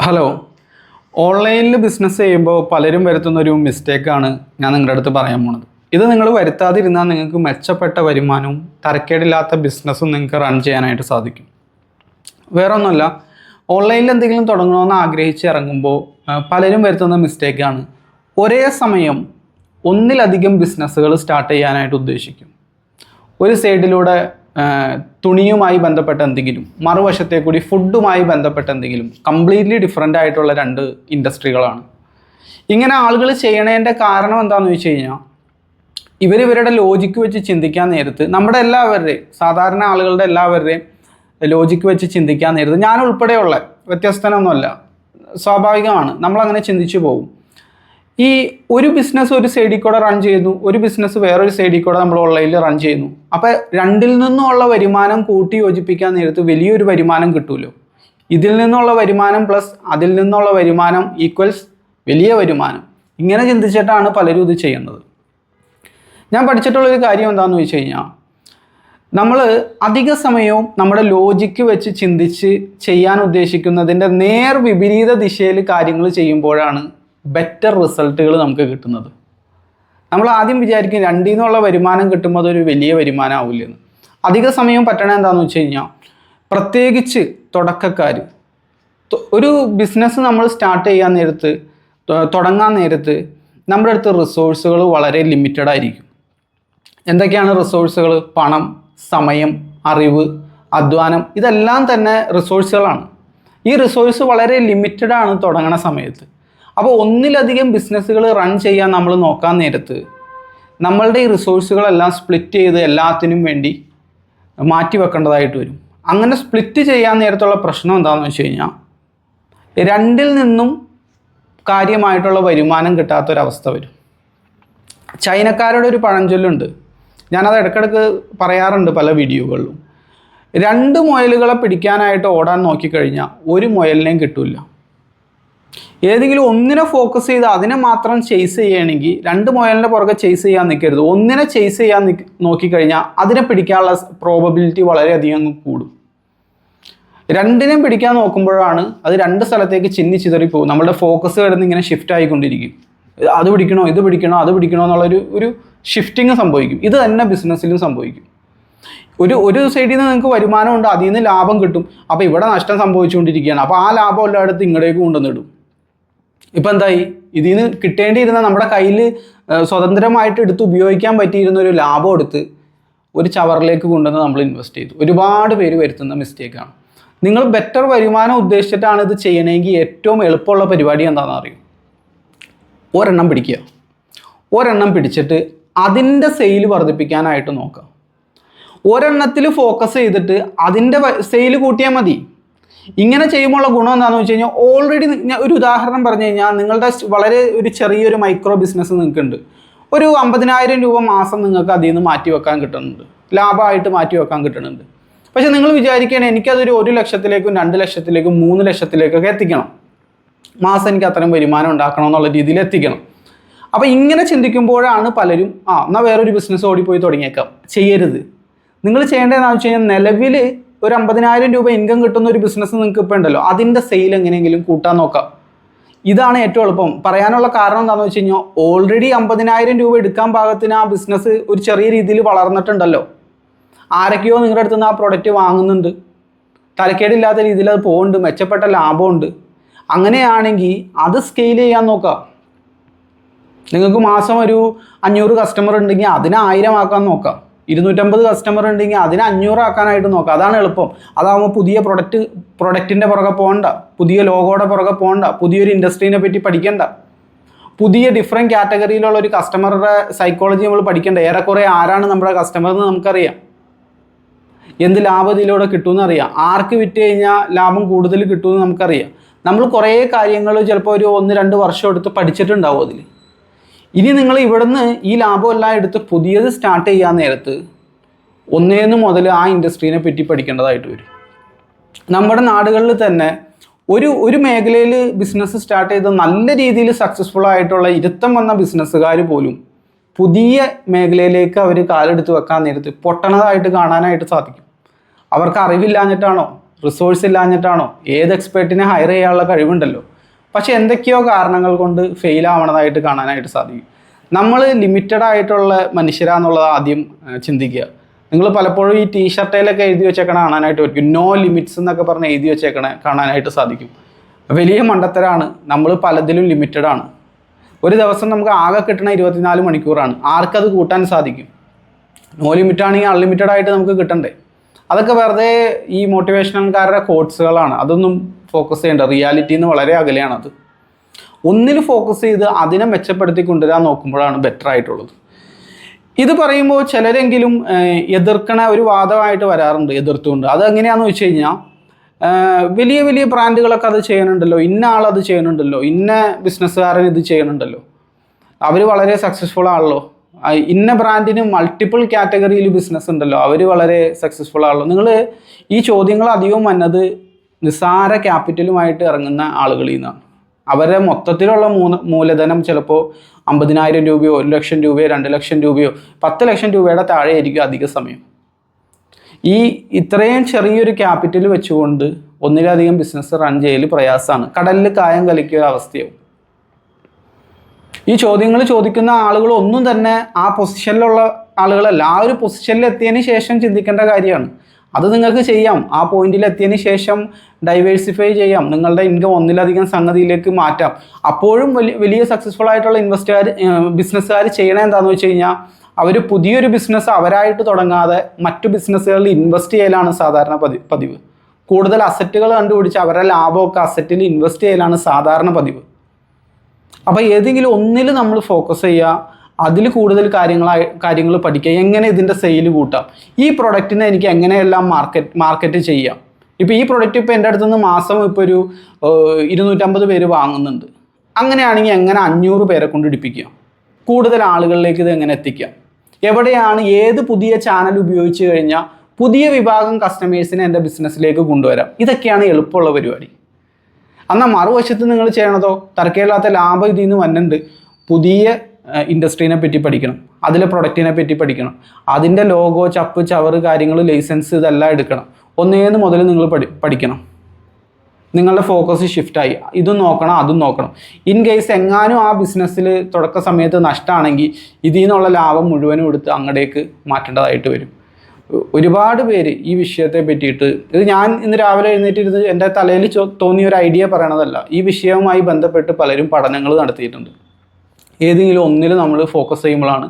Hello. ഓൺലൈനിൽ business ചെയ്യുമ്പോൾ പലരും വരുത്തുന്നൊരു മിസ്റ്റേക്കാണ് ഞാൻ നിങ്ങളുടെ അടുത്ത് പറയാൻ പോണത്. ഇത് നിങ്ങൾ വരുത്താതിരുന്നാൽ നിങ്ങൾക്ക് മെച്ചപ്പെട്ട വരുമാനവും തരക്കേടില്ലാത്ത ബിസിനസ്സും നിങ്ങൾക്ക് റൺ ചെയ്യാനായിട്ട് സാധിക്കും. വേറൊന്നുമല്ല, ഓൺലൈനിൽ എന്തെങ്കിലും തുടങ്ങണമെന്ന് ആഗ്രഹിച്ച് ഇറങ്ങുമ്പോൾ പലരും വരുത്തുന്ന മിസ്റ്റേക്കാണ് ഒരേ സമയം ഒന്നിലധികം ബിസിനസ്സുകൾ സ്റ്റാർട്ട് ചെയ്യാനായിട്ട് ഉദ്ദേശിക്കും. ഒരു സൈഡിലൂടെ തുണിയുമായി ബന്ധപ്പെട്ട എന്തെങ്കിലും, മറുവശത്തെ കൂടി ഫുഡുമായി ബന്ധപ്പെട്ട എന്തെങ്കിലും, കംപ്ലീറ്റ്ലി ഡിഫറെൻ്റ് ആയിട്ടുള്ള രണ്ട് ഇൻഡസ്ട്രികളാണ്. ഇങ്ങനെ ആളുകൾ ചെയ്യണതിൻ്റെ കാരണം എന്താണെന്ന് വെച്ച് കഴിഞ്ഞാൽ, ഇവരുടെ ലോജിക്ക് വെച്ച് ചിന്തിക്കാൻ നേരത്ത് നമ്മുടെ എല്ലാവരുടെയും, സാധാരണ ആളുകളുടെ എല്ലാവരുടെയും ലോജിക്ക് വെച്ച് ചിന്തിക്കാൻ നേരത്ത് ഞാൻ ഉൾപ്പെടെയുള്ള, വ്യത്യസ്തനൊന്നുമല്ല, സ്വാഭാവികമാണ്, നമ്മളങ്ങനെ ചിന്തിച്ചു പോകും. ഈ ഒരു ബിസിനസ് ഒരു സൈഡിൽ കൂടെ റൺ ചെയ്യുന്നു, ഒരു ബിസിനസ് വേറൊരു സൈഡിൽ കൂടെ നമ്മൾ ഓൺലൈനിൽ റൺ ചെയ്യുന്നു. അപ്പോൾ രണ്ടിൽ നിന്നുമുള്ള വരുമാനം കൂട്ടി യോജിപ്പിക്കാൻ നേരത്ത് വലിയൊരു വരുമാനം കിട്ടുമല്ലോ. ഇതിൽ നിന്നുള്ള വരുമാനം പ്ലസ് അതിൽ നിന്നുള്ള വരുമാനം ഈക്വൽസ് വലിയ വരുമാനം. ഇങ്ങനെ ചിന്തിച്ചിട്ടാണ് പലരും ഇത് ചെയ്യുന്നത്. ഞാൻ പഠിച്ചിട്ടുള്ളൊരു കാര്യം എന്താണെന്ന് വെച്ച് കഴിഞ്ഞാൽ, നമ്മൾ അധിക സമയവും നമ്മുടെ ലോജിക്ക് വെച്ച് ചിന്തിച്ച് ചെയ്യാൻ ഉദ്ദേശിക്കുന്നതിൻ്റെ നേർ വിപരീത ദിശയിൽ കാര്യങ്ങൾ ചെയ്യുമ്പോഴാണ് ബെറ്റർ റിസൾട്ടുകൾ നമുക്ക് കിട്ടുന്നത്. നമ്മൾ ആദ്യം വിചാരിക്കും രണ്ടിൽ നിന്നുള്ള വരുമാനം കിട്ടുമ്പോൾ അതൊരു വലിയ വരുമാനം ആവില്ലെന്ന്. അധിക സമയം പറ്റണ എന്താണെന്ന് വെച്ച് കഴിഞ്ഞാൽ, പ്രത്യേകിച്ച് തുടക്കക്കാർ ഒരു ബിസിനസ് നമ്മൾ സ്റ്റാർട്ട് ചെയ്യാൻ നേരത്ത്, തുടങ്ങാൻ നേരത്ത് നമ്മുടെ അടുത്ത് റിസോഴ്സുകൾ വളരെ ലിമിറ്റഡ് ആയിരിക്കും. എന്തൊക്കെയാണ് റിസോഴ്സുകൾ? പണം, സമയം, അറിവ്, അധ്വാനം, ഇതെല്ലാം തന്നെ റിസോഴ്സുകളാണ്. ഈ റിസോഴ്സ് വളരെ ലിമിറ്റഡ് ആണ് തുടങ്ങണ സമയത്ത്. അപ്പോൾ ഒന്നിലധികം ബിസിനസ്സുകൾ റൺ ചെയ്യാൻ നമ്മൾ നോക്കാൻ നേരത്ത് നമ്മളുടെ ഈ റിസോഴ്സുകളെല്ലാം സ്പ്ലിറ്റ് ചെയ്ത് എല്ലാത്തിനും വേണ്ടി മാറ്റി വെക്കേണ്ടതായിട്ട് വരും. അങ്ങനെ സ്പ്ലിറ്റ് ചെയ്യാൻ നേരത്തുള്ള പ്രശ്നം എന്താണെന്ന് വെച്ച് കഴിഞ്ഞാൽ, രണ്ടിൽ നിന്നും കാര്യമായിട്ടുള്ള വരുമാനം കിട്ടാത്തൊരവസ്ഥ വരും. ചൈനക്കാരുടെ ഒരു പഴഞ്ചൊല്ലുണ്ട്, ഞാനത് ഇടയ്ക്കിടയ്ക്ക് പറയാറുണ്ട് പല വീഡിയോകളിലും. രണ്ട് മുയലുകളെ പിടിക്കാനായിട്ട് ഓടാൻ നോക്കിക്കഴിഞ്ഞാൽ ഒരു മുയലിനെയും കിട്ടില്ല. ഏതെങ്കിലും ഒന്നിനെ ഫോക്കസ് ചെയ്ത് അതിനെ മാത്രം ചേസ് ചെയ്യുകയാണെങ്കിൽ രണ്ട് മുയലിൻ്റെ പുറകെ ചേസ് ചെയ്യാൻ നിൽക്കരുത്. ഒന്നിനെ ചേസ് ചെയ്യാൻ നോക്കിക്കഴിഞ്ഞാൽ അതിനെ പിടിക്കാനുള്ള പ്രോബബിലിറ്റി വളരെയധികം കൂടും. രണ്ടിനെയും പിടിക്കാൻ നോക്കുമ്പോഴാണ് അത് രണ്ട് സ്ഥലത്തേക്ക് ചിന്നി പോകും. നമ്മുടെ ഫോക്കസ് കിടന്ന് ഇങ്ങനെ ഷിഫ്റ്റ് ആയിക്കൊണ്ടിരിക്കും. അത് പിടിക്കണോ, ഇത് പിടിക്കണോ, അത് പിടിക്കണോ എന്നുള്ളൊരു ഷിഫ്റ്റിങ് സംഭവിക്കും. ഇത് തന്നെ ബിസിനസ്സിലും സംഭവിക്കും. ഒരു സൈഡിൽ നിന്ന് നിങ്ങൾക്ക് വരുമാനമുണ്ട്, അതിൽ നിന്ന് ലാഭം കിട്ടും. അപ്പോൾ ഇവിടെ നഷ്ടം സംഭവിച്ചുകൊണ്ടിരിക്കുകയാണ്. അപ്പോൾ ആ ലാഭം എല്ലായിടത്തും ഇങ്ങോട്ടേക്ക് കൊണ്ടുവന്നിടും. ഇപ്പം എന്തായി? ഇതിൽ നിന്ന് കിട്ടേണ്ടിയിരുന്ന, നമ്മുടെ കയ്യിൽ സ്വതന്ത്രമായിട്ട് എടുത്ത് ഉപയോഗിക്കാൻ പറ്റിയിരുന്ന ഒരു ലാഭം എടുത്ത് ഒരു ചവറിലേക്ക് കൊണ്ടുവന്ന് നമ്മൾ ഇൻവെസ്റ്റ് ചെയ്തു. ഒരുപാട് പേര് വരുത്തുന്ന മിസ്റ്റേക്കാണ്. നിങ്ങൾ ബെറ്റർ വരുമാനം ഉദ്ദേശിച്ചിട്ടാണ് ഇത് ചെയ്യണമെങ്കിൽ ഏറ്റവും എളുപ്പമുള്ള പരിപാടി എന്താണെന്ന് അറിയും. ഒരെണ്ണം പിടിക്കുക. ഒരെണ്ണം പിടിച്ചിട്ട് അതിൻ്റെ സെയിൽ വർദ്ധിപ്പിക്കാനായിട്ട് നോക്കുക. ഒരെണ്ണത്തിൽ ഫോക്കസ് ചെയ്തിട്ട് അതിൻ്റെ സെയിൽ കൂട്ടിയാൽ മതി. ഇങ്ങനെ ചെയ്യുമ്പോഴുള്ള ഗുണം എന്താണെന്ന് വെച്ച് കഴിഞ്ഞാൽ, ഓൾറെഡി ഞാൻ ഒരു ഉദാഹരണം പറഞ്ഞു കഴിഞ്ഞാൽ, നിങ്ങളുടെ വളരെ ഒരു ചെറിയൊരു മൈക്രോ ബിസിനസ് നിങ്ങൾക്കുണ്ട്. ഒരു 50,000 രൂപ മാസം നിങ്ങൾക്ക് അതിൽ നിന്ന് മാറ്റി വെക്കാൻ കിട്ടുന്നുണ്ട്, ലാഭമായിട്ട് മാറ്റി വെക്കാൻ കിട്ടുന്നുണ്ട്. പക്ഷെ നിങ്ങൾ വിചാരിക്കുകയാണ് എനിക്കതൊരു 1 ലക്ഷത്തിലേക്കും 2 ലക്ഷത്തിലേക്കും 3 ലക്ഷത്തിലേക്കൊക്കെ എത്തിക്കണം, മാസം എനിക്ക് അത്രയും വരുമാനം ഉണ്ടാക്കണം എന്നുള്ള രീതിയിൽ എത്തിക്കണം. അപ്പോൾ ഇങ്ങനെ ചിന്തിക്കുമ്പോഴാണ് പലരും എന്നാൽ വേറൊരു ബിസിനസ് ഓടിപ്പോയി തുടങ്ങിയേക്കാം. ചെയ്യരുത്. നിങ്ങൾ ചെയ്യേണ്ടതെന്ന് വെച്ച് കഴിഞ്ഞാൽ, നിലവിൽ ഒരു 50,000 രൂപ ഇൻകം കിട്ടുന്ന ഒരു ബിസിനസ് നിങ്ങൾക്ക് ഇപ്പോൾ ഉണ്ടല്ലോ, അതിൻ്റെ സെയിൽ എങ്ങനെയെങ്കിലും കൂട്ടാൻ നോക്കാം. ഇതാണ് ഏറ്റവും എളുപ്പം. പറയാനുള്ള കാരണം എന്താണെന്ന് വെച്ച് കഴിഞ്ഞാൽ, ഓൾറെഡി 50,000 രൂപ എടുക്കാൻ പാകത്തിന് ആ ബിസിനസ് ഒരു ചെറിയ രീതിയിൽ വളർന്നിട്ടുണ്ടല്ലോ. ആരൊക്കെയോ നിങ്ങളുടെ അടുത്ത് നിന്ന് ആ പ്രൊഡക്റ്റ് വാങ്ങുന്നുണ്ട്, തലക്കേടില്ലാത്ത രീതിയിൽ അത് പോകുന്നുണ്ട്, മെച്ചപ്പെട്ട ലാഭമുണ്ട്. അങ്ങനെയാണെങ്കിൽ അത് സ്കെയിൽ ചെയ്യാൻ നോക്കാം. നിങ്ങൾക്ക് മാസം ഒരു 500 കസ്റ്റമർ ഉണ്ടെങ്കിൽ അതിനെ 1000 ആക്കാൻ നോക്കാം. 250 കസ്റ്റമർ ഉണ്ടെങ്കിൽ അതിനെ 500 ആക്കാനായിട്ട് നോക്കാം. അതാണ് എളുപ്പം. അതാകുമ്പോൾ പുതിയ പ്രൊഡക്റ്റിൻ്റെ പുറകെ പോകണ്ട, പുതിയ ലോഗോയുടെ പുറകെ പോകണ്ട, പുതിയൊരു ഇൻഡസ്ട്രീനെ പറ്റി പഠിക്കണ്ട, പുതിയ ഡിഫറെൻറ്റ് കാറ്റഗറിയിലുള്ള ഒരു കസ്റ്റമറുടെ സൈക്കോളജി നമ്മൾ പഠിക്കേണ്ട. ഏറെക്കുറെ ആരാണ് നമ്മുടെ കസ്റ്റമർ എന്ന് നമുക്കറിയാം, എന്ത് ലാഭം ഇതിലൂടെ കിട്ടുമെന്ന് അറിയാം, ആർക്ക് വിറ്റ് കഴിഞ്ഞാൽ ലാഭം കൂടുതൽ കിട്ടുമെന്ന് നമുക്കറിയാം. നമ്മൾ കുറേ കാര്യങ്ങൾ ചിലപ്പോൾ ഒരു 1-2 വർഷം എടുത്ത് പഠിച്ചിട്ടുണ്ടാവും അതിൽ. ഇനി നിങ്ങൾ ഇവിടുന്ന് ഈ ലാഭമെല്ലാം എടുത്ത് പുതിയത് സ്റ്റാർട്ട് ചെയ്യാൻ നേരത്ത് ഒന്നേന്ന് മുതൽ ആ ഇൻഡസ്ട്രീനെ പറ്റി പഠിക്കേണ്ടതായിട്ട് വരും. നമ്മുടെ നാടുകളിൽ തന്നെ ഒരു മേഖലയിൽ ബിസിനസ് സ്റ്റാർട്ട് ചെയ്ത് നല്ല രീതിയിൽ സക്സസ്ഫുൾ ആയിട്ടുള്ള ഇരുത്തം വന്ന ബിസിനസ്സുകാർ പോലും പുതിയ മേഖലയിലേക്ക് അവർ കാലെടുത്ത് വെക്കാൻ നേരത്ത് പൊട്ടണതായിട്ട് കാണാനായിട്ട് സാധിക്കും. അവർക്ക് അറിവില്ലാഞ്ഞിട്ടാണോ, റിസോഴ്സ് ഇല്ലാഞ്ഞിട്ടാണോ? ഏത് എക്സ്പെർട്ടിനെ ഹയർ ചെയ്യാനുള്ള കഴിവുണ്ടല്ലോ. പക്ഷെ എന്തൊക്കെയോ കാരണങ്ങൾ കൊണ്ട് ഫെയിൽ ആവണതായിട്ട് കാണാനായിട്ട് സാധിക്കും. നമ്മൾ ലിമിറ്റഡ് ആയിട്ടുള്ള മനുഷ്യരാന്നുള്ളത് ആദ്യം ചിന്തിക്കുക. നിങ്ങൾ പലപ്പോഴും ഈ ടീഷർട്ടിലൊക്കെ എഴുതി വെച്ചേക്കണ കാണാനായിട്ട് പറ്റും. നോ ലിമിറ്റ്സ് എന്നൊക്കെ പറഞ്ഞ് എഴുതി വെച്ചേക്കണ കാണാനായിട്ട് സാധിക്കും. വലിയ മണ്ടത്തരാണ്. നമ്മൾ പലതിലും ലിമിറ്റഡ് ആണ്. ഒരു ദിവസം നമുക്ക് ആകെ കിട്ടുന്ന 24 മണിക്കൂറാണ്. ആർക്കത് കൂട്ടാൻ സാധിക്കും? നോ ലിമിറ്റ് ആണെങ്കിൽ അൺലിമിറ്റഡ് ആയിട്ട് നമുക്ക് കിട്ടണ്ടേ? അതൊക്കെ വെറുതെ ഈ മോട്ടിവേഷണൽക്കാരുടെ കോട്സുകളാണ്. അതൊന്നും ഫോക്കസ് ചെയ്യേണ്ട. റിയാലിറ്റിയിൽ നിന്ന് വളരെ അകലെയാണത്. ഒന്നിൽ ഫോക്കസ് ചെയ്ത് അതിനെ മെച്ചപ്പെടുത്തി കൊണ്ടുവരാൻ നോക്കുമ്പോഴാണ് ബെറ്റർ ആയിട്ടുള്ളത്. ഇത് പറയുമ്പോൾ ചിലരെങ്കിലും എതിർക്കണ ഒരു വാദമായിട്ട് വരാറുണ്ട്, എതിർത്തുകൊണ്ട്. അതെങ്ങനെയാണെന്ന് വെച്ച് കഴിഞ്ഞാൽ, വലിയ വലിയ ബ്രാൻഡുകളൊക്കെ അത് ചെയ്യുന്നുണ്ടല്ലോ, ഇന്ന ആളത് ചെയ്യുന്നുണ്ടല്ലോ, ഇന്ന ബിസിനസ്സുകാരൻ ഇത് ചെയ്യുന്നുണ്ടല്ലോ, അവർ വളരെ സക്സസ്ഫുൾ ആണല്ലോ, ഇന്ന ബ്രാൻഡിന് മൾട്ടിപ്പിൾ കാറ്റഗറിയിൽ ബിസിനസ് ഉണ്ടല്ലോ, അവർ വളരെ സക്സസ്ഫുൾ ആണല്ലോ. നിങ്ങൾ ഈ ചോദ്യങ്ങൾ അധികവും വന്നത് നിസ്സാര ക്യാപിറ്റലുമായിട്ട് ഇറങ്ങുന്ന ആളുകളിൽ നിന്നാണ്. അവരുടെ മൊത്തത്തിലുള്ള മൂലധനം ചിലപ്പോൾ 50,000 രൂപയോ 1 ലക്ഷം രൂപയോ 2 ലക്ഷം രൂപയോ 10 ലക്ഷം രൂപയുടെ താഴെ ആയിരിക്കും അധിക സമയം. ഇത്രയും ചെറിയൊരു ക്യാപിറ്റൽ വെച്ചുകൊണ്ട് ഒന്നിലധികം ബിസിനസ് റൺ ചെയ്യൽ പ്രയാസമാണ്. കടലിൽ കായം കലക്കിയ ഒരു അവസ്ഥയാവും. ഈ ചോദ്യങ്ങൾ ചോദിക്കുന്ന ആളുകൾ ഒന്നും തന്നെ ആ പൊസിഷനിലുള്ള ആളുകളല്ല. ആ ഒരു പൊസിഷനിൽ എത്തിയതിന് ശേഷം ചിന്തിക്കേണ്ട കാര്യമാണ്. അത് നിങ്ങൾക്ക് ചെയ്യാം. ആ പോയിന്റിൽ എത്തിയതിന് ശേഷം ഡൈവേഴ്സിഫൈ ചെയ്യാം. നിങ്ങളുടെ ഇൻകം ഒന്നിലധികം സംഗതിയിലേക്ക് മാറ്റാം. അപ്പോഴും വലിയ സക്സസ്ഫുൾ ആയിട്ടുള്ള ബിസിനസ്സുകാർ ചെയ്യണത് എന്താണെന്ന് വെച്ച് കഴിഞ്ഞാൽ, അവർ പുതിയൊരു ബിസിനസ് അവരായിട്ട് തുടങ്ങാതെ മറ്റു ബിസിനസ്സുകളിൽ ഇൻവെസ്റ്റ് ചെയ്യലാണ് സാധാരണ പതിവ്. കൂടുതൽ അസറ്റുകൾ കണ്ടുപിടിച്ച് അവരുടെ ലാഭമൊക്കെ അസറ്റിൽ ഇൻവെസ്റ്റ് ചെയ്യലാണ് സാധാരണ പതിവ്. അപ്പോൾ ഏതെങ്കിലും ഒന്നിൽ നമ്മൾ ഫോക്കസ് ചെയ്യുക, അതിൽ കൂടുതൽ കാര്യങ്ങൾ പഠിക്കുക. എങ്ങനെ ഇതിൻ്റെ സെയിൽ കൂട്ടാം, ഈ പ്രൊഡക്റ്റിനെ എനിക്ക് എങ്ങനെയെല്ലാം മാർക്കറ്റ് ചെയ്യാം. ഇപ്പോൾ ഈ പ്രൊഡക്റ്റ് ഇപ്പോൾ എൻ്റെ അടുത്തുനിന്ന് മാസം ഇപ്പോൾ ഒരു 250 പേര് വാങ്ങുന്നുണ്ട്. അങ്ങനെയാണെങ്കിൽ എങ്ങനെ 500 പേരെ കൊണ്ട് ഇടിപ്പിക്കാം, കൂടുതൽ ആളുകളിലേക്ക് ഇത് എങ്ങനെ എത്തിക്കാം, എവിടെയാണ് ഏത് പുതിയ ചാനൽ ഉപയോഗിച്ച് കഴിഞ്ഞാൽ പുതിയ വിഭാഗം കസ്റ്റമേഴ്സിനെ എൻ്റെ ബിസിനസ്സിലേക്ക് കൊണ്ടുവരാം. ഇതൊക്കെയാണ് എളുപ്പമുള്ള പരിപാടി. എന്നാൽ മറുവശത്ത് നിങ്ങൾ ചെയ്യണതോ, തർക്കമില്ലാത്ത ലാഭം ഇതിൽ നിന്ന് വന്നിട്ടുണ്ട്. പുതിയ ഇൻഡസ്ട്രീനെ പറ്റി പഠിക്കണം, അതിലെ പ്രൊഡക്റ്റിനെ പറ്റി പഠിക്കണം, അതിൻ്റെ ലോഗോ, ചപ്പ് ചവറ് കാര്യങ്ങൾ, ലൈസൻസ് ഇതെല്ലാം എടുക്കണം. ഒന്നേന്ന് മുതൽ നിങ്ങൾ പഠിക്കണം. നിങ്ങളുടെ ഫോക്കസ് ഷിഫ്റ്റായി. ഇതും നോക്കണം, അതും നോക്കണം. ഇൻ കേസ് എങ്ങാനും ആ ബിസിനസ്സിൽ തുടക്ക സമയത്ത് നഷ്ടമാണെങ്കിൽ ഇതിൽ നിന്നുള്ള ലാഭം മുഴുവനും എടുത്ത് അങ്ങടേക്ക് മാറ്റേണ്ടതായിട്ട് വരും. ഒരുപാട് പേര് ഈ വിഷയത്തെ പറ്റിയിട്ട്, ഇത് ഞാൻ ഇന്ന് രാവിലെ എഴുന്നേറ്റിരുന്ന് എൻ്റെ തലയിൽ തോന്നിയ ഒരു ഐഡിയ പറയണതല്ല. ഈ വിഷയവുമായി ബന്ധപ്പെട്ട് പലരും പഠനങ്ങൾ നടത്തിയിട്ടുണ്ട്. ഏതെങ്കിലും ഒന്നിൽ നമ്മൾ ഫോക്കസ് ചെയ്യുമ്പോഴാണ്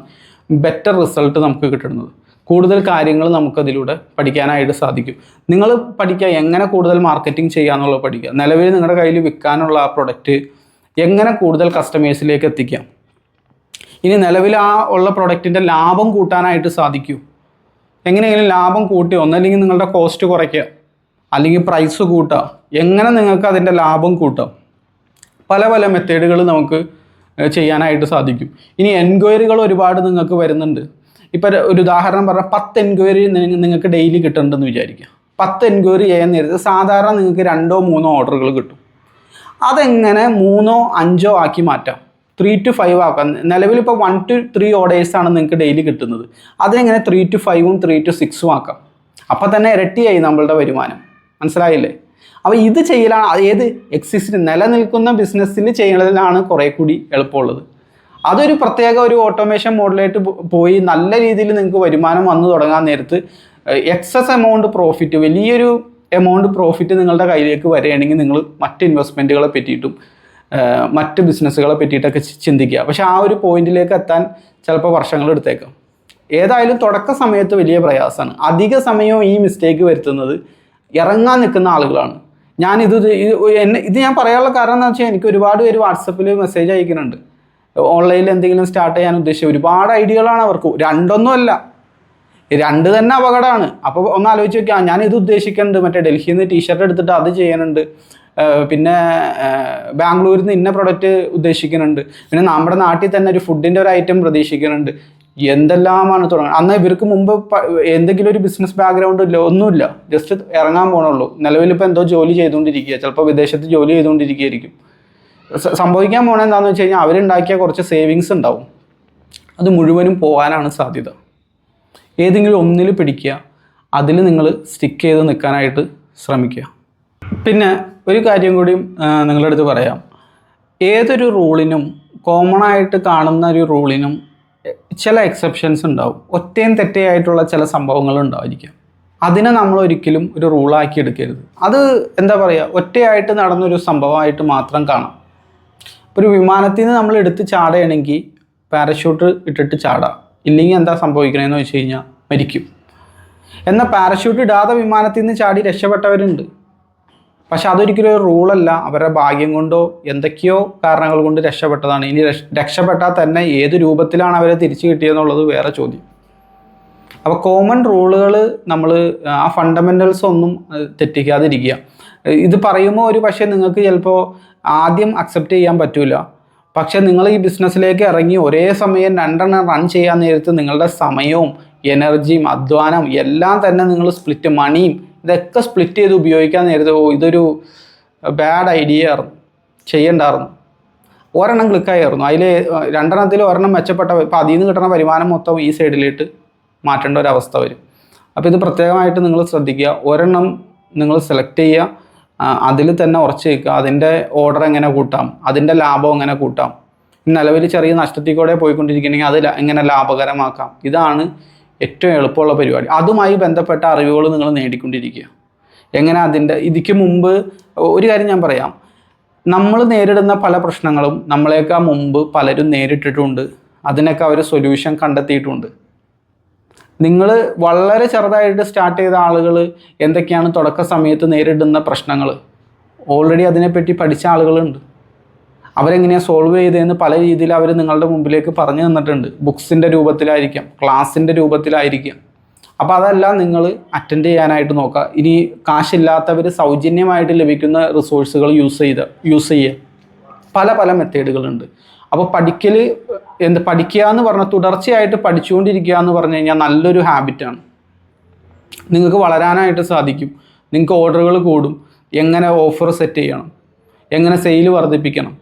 ബെറ്റർ റിസൾട്ട് നമുക്ക് കിട്ടുന്നത്. കൂടുതൽ കാര്യങ്ങൾ നമുക്കതിലൂടെ പഠിക്കാനായിട്ട് സാധിക്കും. നിങ്ങൾ പഠിക്കുക എങ്ങനെ കൂടുതൽ മാർക്കറ്റിംഗ് ചെയ്യാന്നുള്ളത് പഠിക്കുക. നിലവിൽ നിങ്ങളുടെ കയ്യിൽ വിൽക്കാനുള്ള ആ പ്രൊഡക്റ്റ് എങ്ങനെ കൂടുതൽ കസ്റ്റമേഴ്സിലേക്ക് എത്തിക്കാം. ഇനി നിലവിൽ ആ ഉള്ള പ്രൊഡക്റ്റിൻ്റെ ലാഭം കൂട്ടാനായിട്ട് സാധിക്കൂ. എങ്ങനെയെങ്കിലും ലാഭം കൂട്ടി, ഒന്നല്ലെങ്കിൽ നിങ്ങളുടെ കോസ്റ്റ് കുറയ്ക്കുക, അല്ലെങ്കിൽ പ്രൈസ് കൂട്ടുക. എങ്ങനെ നിങ്ങൾക്ക് അതിൻ്റെ ലാഭം കൂട്ടാം, പല പല മെത്തേഡുകൾ നമുക്ക് ചെയ്യാനായിട്ട് സാധിക്കും. ഇനി എൻക്വയറികൾ ഒരുപാട് നിങ്ങൾക്ക് വരുന്നുണ്ട്. ഇപ്പം ഒരു ഉദാഹരണം പറഞ്ഞാൽ 10 എൻക്വയറി നിങ്ങൾക്ക് ഡെയിലി കിട്ടുന്നുണ്ടെന്ന് വിചാരിക്കുക. 10 എൻക്വയറി ചെയ്യാൻ നേരത്ത് സാധാരണ നിങ്ങൾക്ക് 2-3 ഓർഡറുകൾ കിട്ടും. അതെങ്ങനെ 3-5 ആക്കി മാറ്റാം, 3-5 ആക്കാം. നിലവിൽ ഇപ്പോൾ 1-3 ഓർഡേഴ്സാണ് നിങ്ങൾക്ക് ഡെയിലി കിട്ടുന്നത്. അതെങ്ങനെ 3-5ഉം 3-6ഉം ആക്കാം. അപ്പം തന്നെ ഇരട്ടിയായി നമ്മളുടെ വരുമാനം. മനസ്സിലായില്ലേ? അപ്പോൾ ഇത് ചെയ്യലാണ് ഏത് നിലനിൽക്കുന്ന ബിസിനസ്സിൽ ചെയ്യുന്നതിലാണ് കുറേ കൂടി എളുപ്പമുള്ളത്. അതൊരു പ്രത്യേക ഒരു ഓട്ടോമേഷൻ മോഡലായിട്ട് പോയി നല്ല രീതിയിൽ നിങ്ങൾക്ക് വരുമാനം വന്നു തുടങ്ങാൻ നേരത്ത് എക്സസ് എമൗണ്ട് പ്രോഫിറ്റ്, വലിയൊരു എമൗണ്ട് പ്രോഫിറ്റ് നിങ്ങളുടെ കയ്യിലേക്ക് വരികയാണെങ്കിൽ നിങ്ങൾ മറ്റ് ഇൻവെസ്റ്റ്മെൻറ്റുകളെ പറ്റിയിട്ടും മറ്റ് ബിസിനസ്സുകളെ പറ്റിയിട്ടൊക്കെ ചിന്തിക്കുക. പക്ഷെ ആ ഒരു പോയിന്റിലേക്ക് എത്താൻ ചിലപ്പോൾ വർഷങ്ങൾ എടുത്തേക്കാം. ഏതായാലും തുടക്ക സമയത്ത് വലിയ പ്രയാസമാണ്. അധിക സമയവും ഈ മിസ്റ്റേക്ക് വരുത്തുന്നത് ഇറങ്ങാൻ നിൽക്കുന്ന ആളുകളാണ്. ഇത് ഞാൻ പറയാനുള്ള കാരണം എന്താ വെച്ചാൽ, എനിക്ക് ഒരുപാട് പേര് വാട്സപ്പിൽ മെസ്സേജ് അയക്കുന്നുണ്ട്. ഓൺലൈനിൽ എന്തെങ്കിലും സ്റ്റാർട്ട് ചെയ്യാൻ ഉദ്ദേശിച്ച ഒരുപാട് ഐഡിയകളാണ് അവർക്ക്. 2 2 തന്നെ അപകടമാണ്. അപ്പോൾ ഒന്ന് ആലോചിച്ച് നോക്കിയാൽ, ഞാനിത് ഉദ്ദേശിക്കുന്നുണ്ട്, മറ്റേ ഡൽഹിയിൽ നിന്ന് ടീഷർട്ട് എടുത്തിട്ട് അത് ചെയ്യാനുണ്ട്, പിന്നെ ബാംഗ്ലൂരിൽ നിന്ന് ഇന്ന പ്രൊഡക്റ്റ് ഉദ്ദേശിക്കുന്നുണ്ട്, പിന്നെ നമ്മുടെ നാട്ടിൽ തന്നെ ഒരു ഫുഡിൻ്റെ ഒരു ഐറ്റം പ്രതീക്ഷിക്കുന്നുണ്ട്. എന്തെല്ലാമാണ് തുടങ്ങുന്നത്. അന്ന് ഇവർക്ക് മുമ്പ് എന്തെങ്കിലും ഒരു ബിസിനസ് ബാക്ക്ഗ്രൗണ്ട് ഇല്ല, ഒന്നുമില്ല, ജസ്റ്റ് ഇറങ്ങാൻ പോകണുള്ളൂ. നിലവിലിപ്പോൾ എന്തോ ജോലി ചെയ്തുകൊണ്ടിരിക്കുക, ചിലപ്പോൾ വിദേശത്ത് ജോലി ചെയ്തുകൊണ്ടിരിക്കുകയായിരിക്കും. സംഭവിക്കാൻ പോകണത് എന്താണെന്ന് വെച്ച് കഴിഞ്ഞാൽ, അവരുണ്ടാക്കിയ കുറച്ച് സേവിങ്സ് ഉണ്ടാവും, അത് മുഴുവനും പോകാനാണ് സാധ്യത. ഏതെങ്കിലും ഒന്നിൽ പിടിക്കുക, അതിൽ നിങ്ങൾ സ്റ്റിക്ക് ചെയ്ത് നിൽക്കാനായിട്ട് ശ്രമിക്കുക. പിന്നെ ഒരു കാര്യം കൂടി നിങ്ങളുടെ അടുത്ത് പറയാം. ഏതൊരു റൂളിനും, കോമൺ ആയിട്ട് കാണുന്ന ഒരു റൂളിനും ചില എക്സെപ്ഷൻസ് ഉണ്ടാവും. ഒറ്റയും തെറ്റയായിട്ടുള്ള ചില സംഭവങ്ങൾ ഉണ്ടായിരിക്കും. അതിനെ നമ്മൾ ഒരിക്കലും ഒരു റൂളാക്കി എടുക്കരുത്. അത് എന്താ പറയുക, ഒറ്റയായിട്ട് നടന്നൊരു സംഭവമായിട്ട് മാത്രം കാണാം. ഒരു വിമാനത്തിൽ നിന്ന് നമ്മൾ എടുത്ത് ചാടുകയാണെങ്കിൽ പാരഷൂട്ട് ഇട്ടിട്ട് ചാടാം, ഇല്ലെങ്കിൽ എന്താ സംഭവിക്കണമെന്ന് വെച്ച് കഴിഞ്ഞാൽ മരിക്കും. എന്നാൽ പാരഷൂട്ട് ഇടാതെ വിമാനത്തിൽ നിന്ന് ചാടി രക്ഷപ്പെട്ടവരുണ്ട്. പക്ഷെ അതൊരിക്കലും ഒരു റൂളല്ല. അവരുടെ ഭാഗ്യം കൊണ്ടോ എന്തൊക്കെയോ കാരണങ്ങൾ കൊണ്ട് രക്ഷപ്പെട്ടതാണ്. ഇനി രക്ഷപ്പെട്ടാൽ തന്നെ ഏത് രൂപത്തിലാണ് അവരെ തിരിച്ചു കിട്ടിയെന്നുള്ളത് വേറെ ചോദ്യം. അപ്പോൾ കോമൺ റൂളുകൾ നമ്മൾ ആ ഫണ്ടമെൻ്റൽസ് ഒന്നും തെറ്റിക്കാതിരിക്കുക. ഇത് പറയുമ്പോൾ ഒരു പക്ഷേ നിങ്ങൾക്ക് ചിലപ്പോൾ ആദ്യം അക്സെപ്റ്റ് ചെയ്യാൻ പറ്റില്ല. പക്ഷേ നിങ്ങൾ ഈ ബിസിനസ്സിലേക്ക് ഇറങ്ങി ഒരേ സമയം 2 റൺ ചെയ്യാൻ നേരത്ത് നിങ്ങളുടെ സമയവും എനർജിയും അധ്വാനം എല്ലാം തന്നെ നിങ്ങൾ മണിയും ഇതൊക്കെ സ്പ്ലിറ്റ് ചെയ്ത് ഉപയോഗിക്കാൻ നേരത്തെ ഇതൊരു ബാഡ് ഐഡിയ ആയിരുന്നു, ചെയ്യണ്ടായിരുന്നു. ഒരെണ്ണം ക്ലിക്കായിരുന്നു, അതിൽ 2 ഒരെണ്ണം മെച്ചപ്പെട്ട, ഇപ്പോൾ അതിൽ നിന്ന് കിട്ടുന്ന വരുമാനം മൊത്തം ഈ സൈഡിലേക്ക് മാറ്റേണ്ട ഒരു അവസ്ഥ വരും. അപ്പോൾ ഇത് പ്രത്യേകമായിട്ട് നിങ്ങൾ ശ്രദ്ധിക്കുക. ഒരെണ്ണം നിങ്ങൾ സെലക്ട് ചെയ്യുക, അതിൽ തന്നെ ഉറച്ചു വയ്ക്കുക. അതിൻ്റെ ഓർഡർ എങ്ങനെ കൂട്ടാം, അതിൻ്റെ ലാഭം എങ്ങനെ കൂട്ടാം, നിലവിൽ ചെറിയ നഷ്ടത്തിൽ കൂടെ പോയിക്കൊണ്ടിരിക്കണമെങ്കിൽ അത് എങ്ങനെ ലാഭകരമാക്കാം. ഇതാണ് ഏറ്റവും എളുപ്പമുള്ള പരിപാടി. അതുമായി ബന്ധപ്പെട്ട അറിവുകൾ നിങ്ങൾ നേടിക്കൊണ്ടിരിക്കുക. എങ്ങനെ ഇതിക്ക് മുമ്പ് ഒരു കാര്യം ഞാൻ പറയാം. നമ്മൾ നേരിടുന്ന പല പ്രശ്നങ്ങളും നമ്മളെക്കാൾ മുമ്പ് പലരും നേരിട്ടിട്ടുണ്ട്. അതിനൊക്കെ അവർ സൊല്യൂഷൻ കണ്ടെത്തിയിട്ടുണ്ട്. നിങ്ങൾ വളരെ ചെറുതായിട്ട് സ്റ്റാർട്ട് ചെയ്ത ആളുകൾ എന്തൊക്കെയാണ് തുടക്ക സമയത്ത് നേരിടുന്ന പ്രശ്നങ്ങൾ, ഓൾറെഡി അതിനെപ്പറ്റി പഠിച്ച ആളുകളുണ്ട്. അവരെങ്ങനെയാണ് സോൾവ് ചെയ്തതെന്ന് പല രീതിയിൽ അവർ നിങ്ങളുടെ മുമ്പിലേക്ക് പറഞ്ഞു തന്നിട്ടുണ്ട്. ബുക്സിൻ്റെ രൂപത്തിലായിരിക്കാം, ക്ലാസ്സിൻ്റെ രൂപത്തിലായിരിക്കാം. അപ്പോൾ അതെല്ലാം നിങ്ങൾ അറ്റൻഡ് ചെയ്യാനായിട്ട് നോക്കുക. ഇനി കാശില്ലാത്തവർ സൗജന്യമായിട്ട് ലഭിക്കുന്ന റിസോഴ്സുകൾ യൂസ് ചെയ്യുക. പല മെത്തേഡുകളുണ്ട്. അപ്പോൾ പഠിക്കുക എന്ന് പറഞ്ഞാൽ തുടർച്ചയായിട്ട് പഠിച്ചുകൊണ്ടിരിക്കുക എന്ന് പറഞ്ഞു കഴിഞ്ഞാൽ നല്ലൊരു ഹാബിറ്റാണ്. നിങ്ങൾക്ക് വളരാനായിട്ട് സാധിക്കും. നിങ്ങൾക്ക് ഓർഡറുകൾ കൂടും. എങ്ങനെ ഓഫർ സെറ്റ് ചെയ്യണം, എങ്ങനെ സെയിൽ വർദ്ധിപ്പിക്കണം,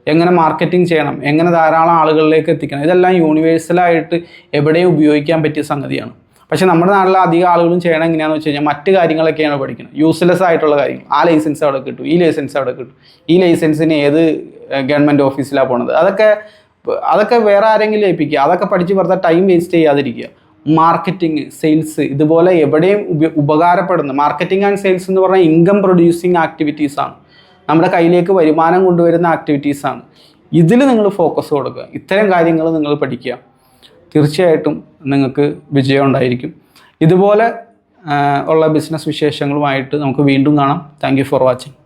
എങ്ങനെ മാർക്കറ്റിംഗ് ചെയ്യണം, എങ്ങനെ ധാരാളം ആളുകളിലേക്ക് എത്തിക്കണം, ഇതെല്ലാം യൂണിവേഴ്സലായിട്ട് എവിടെയും ഉപയോഗിക്കാൻ പറ്റിയ സംഗതിയാണ്. പക്ഷേ നമ്മുടെ നാട്ടിലെ അധികം ആളുകളും ചെയ്യണം എങ്ങനെയാണെന്ന് വെച്ച് കഴിഞ്ഞാൽ മറ്റ് കാര്യങ്ങളൊക്കെയാണ് പഠിക്കുന്നത്. യൂസ്ലെസ് ആയിട്ടുള്ള കാര്യങ്ങൾ. ആ ലൈസൻസ് അവിടെ കിട്ടും, ഈ ലൈസൻസ് അവിടെ കിട്ടും, ഈ ലൈസൻസിന് ഏത് ഗവൺമെൻറ് ഓഫീസിലാണ് പോണത്, അതൊക്കെ വേറെ ആരെങ്കിലും ഏൽപ്പിക്കുക. അതൊക്കെ പഠിച്ച് വെറുതെ ടൈം വേസ്റ്റ് ചെയ്യാതിരിക്കുക. മാർക്കറ്റിംഗ്, സെയിൽസ്, ഇതുപോലെ എവിടെയും ഉപകാരപ്പെടുന്ന മാർക്കറ്റിംഗ് ആൻഡ് സെയിൽസ് എന്ന് പറഞ്ഞാൽ ഇൻകം പ്രൊഡ്യൂസിങ് ആക്ടിവിറ്റീസാണ്. നമ്മുടെ കയ്യിലേക്ക് വരുമാനം കൊണ്ടുവരുന്ന ആക്ടിവിറ്റീസാണ്. ഇതിൽ നിങ്ങൾ ഫോക്കസ് കൊടുക്കുക. ഇത്തരം കാര്യങ്ങൾ നിങ്ങൾ പഠിക്കുക. തീർച്ചയായിട്ടും നിങ്ങൾക്ക് വിജയം ഉണ്ടായിരിക്കും. ഇതുപോലെ ഉള്ള ബിസിനസ് വിശേഷങ്ങളുമായിട്ട് നമുക്ക് വീണ്ടും കാണാം. Thank you for watching.